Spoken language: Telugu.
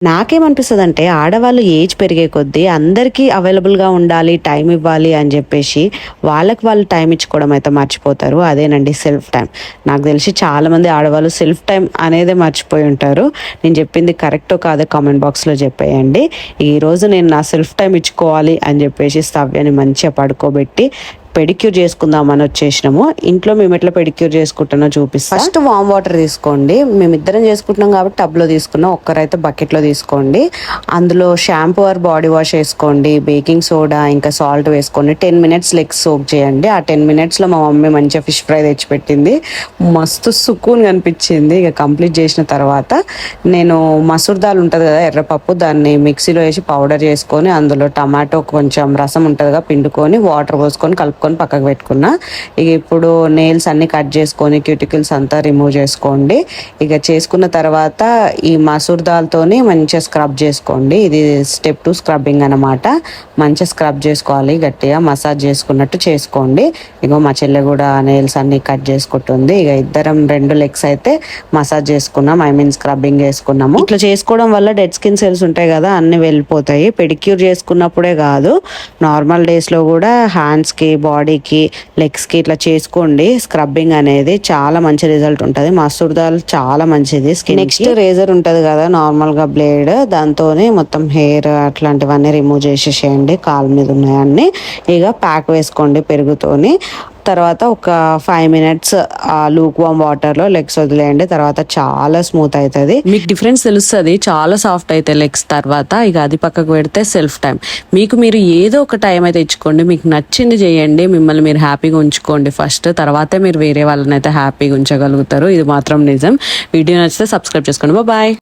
నాకేమనిపిస్తుంది అంటే ఆడవాళ్ళు ఏజ్ పెరిగే కొద్దీ అందరికీ అవైలబుల్గా ఉండాలి, టైం ఇవ్వాలి అని చెప్పేసి వాళ్ళకి వాళ్ళు టైం ఇచ్చుకోవడం అయితే మర్చిపోతారు. అదేనండి సెల్ఫ్ టైం. నాకు తెలిసి చాలామంది ఆడవాళ్ళు సెల్ఫ్ టైం అనేదే మర్చిపోయి ఉంటారు. నేను చెప్పింది కరెక్టో కాదో కామెంట్ బాక్స్లో చెప్పేయండి. ఈరోజు నేను నా సెల్ఫ్ టైం ఇచ్చుకోవాలి అని చెప్పేసి స్తవ్యాన్ని మంచిగా పడుకోబెట్టి పెడిక్యూర్ చేసుకుందామని వచ్చేసినాము. ఇంట్లో మేము ఎట్లా పెడిక్యూర్ చేసుకుంటానో చూపిస్తాం. ఫస్ట్ వామ్ వాటర్ తీసుకోండి. మేమిద్దరం చేసుకుంటున్నాం కాబట్టి టబ్లో తీసుకున్నాం. ఒక్కరైతే బకెట్లో తీసుకోండి. అందులో షాంపూ ఆర్ బాడీ వాష్ వేసుకోండి, బేకింగ్ సోడా ఇంకా సాల్ట్ వేసుకోండి. 10 minutes లెగ్స్ సోక్ చేయండి. ఆ 10 minutesలో మా మమ్మీ మంచిగా ఫిష్ ఫ్రై తెచ్చిపెట్టింది. మస్తు సుకూన్ అనిపించింది. ఇక కంప్లీట్ చేసిన తర్వాత నేను మసూర్ దాల్ ఉంటుంది కదా, ఎర్రపప్పు, దాన్ని మిక్సీలో వేసి పౌడర్ చేసుకొని అందులో టమాటో కొంచెం రసం ఉంటుందిగా పిండుకొని వాటర్ పోసుకొని కలుపుకొని పక్కకు పెట్టుకున్నా. ఇక ఇప్పుడు నెయిల్స్ అన్ని కట్ చేసుకొని క్యూటికల్స్ అంతా రిమూవ్ చేసుకోండి. ఇక చేసుకున్న తర్వాత ఈ మసూర్ దాల్తోని మంచిగా స్క్రబ్ చేసుకోండి. ఇది స్టెప్ 2 స్క్రబ్బింగ్ అనమాట. మంచిగా స్క్రబ్ చేసుకోవాలి, గట్టిగా మసాజ్ చేసుకున్నట్టు చేసుకోండి. ఇగో మా చెల్లె కూడా నెయిల్స్ అన్ని కట్ చేసుకుంటుంది. ఇక ఇద్దరం 2 legs అయితే మసాజ్ చేసుకున్నాం, స్క్రబ్బింగ్ చేసుకున్నాము. ఇట్లా చేసుకోవడం వల్ల డెడ్ స్కిన్ సెల్స్ ఉంటాయి కదా, అన్ని వెళ్ళిపోతాయి. పెడిక్యూర్ చేసుకున్నప్పుడే కాదు, నార్మల్ డేస్లో కూడా హ్యాండ్స్కి, బాడీకి, లెగ్స్కి ఇట్లా చేసుకోండి. స్క్రబ్బింగ్ అనేది చాలా మంచి రిజల్ట్ ఉంటుంది. మసూర్ దాల్ చాలా మంచిది స్కిన్. నెక్స్ట్ రేజర్ ఉంటుంది కదా, నార్మల్గా బ్లేడ్, దాంతోనే మొత్తం హెయిర్ అట్లాంటివన్నీ రిమూవ్ చేసేసేయండి. కాలు మీద ఉన్నాయన్నీ. ఇక ప్యాక్ వేసుకోండి పెరుగుతోని. తర్వాత ఒక 5 minutes ఆ లూక్ వామ్ వాటర్లో లెగ్స్ వదిలేయండి. తర్వాత చాలా స్మూత్ అవుతుంది. మీకు డిఫరెన్స్ తెలుస్తుంది. చాలా సాఫ్ట్ అయితే లెగ్స్ తర్వాత. ఇక అది పక్కకు పెడితే సెల్ఫ్ టైం. మీరు ఏదో ఒక టైం అయితే ఇచ్చుకోండి. మీకు నచ్చింది చేయండి. మిమ్మల్ని మీరు హ్యాపీగా ఉంచుకోండి ఫస్ట్. తర్వాతే మీరు వేరే వాళ్ళని అయితే హ్యాపీగా ఉంచగలుగుతారు. ఇది మాత్రం నిజం. వీడియో నచ్చితే సబ్స్క్రైబ్ చేసుకోండి. బాయ్.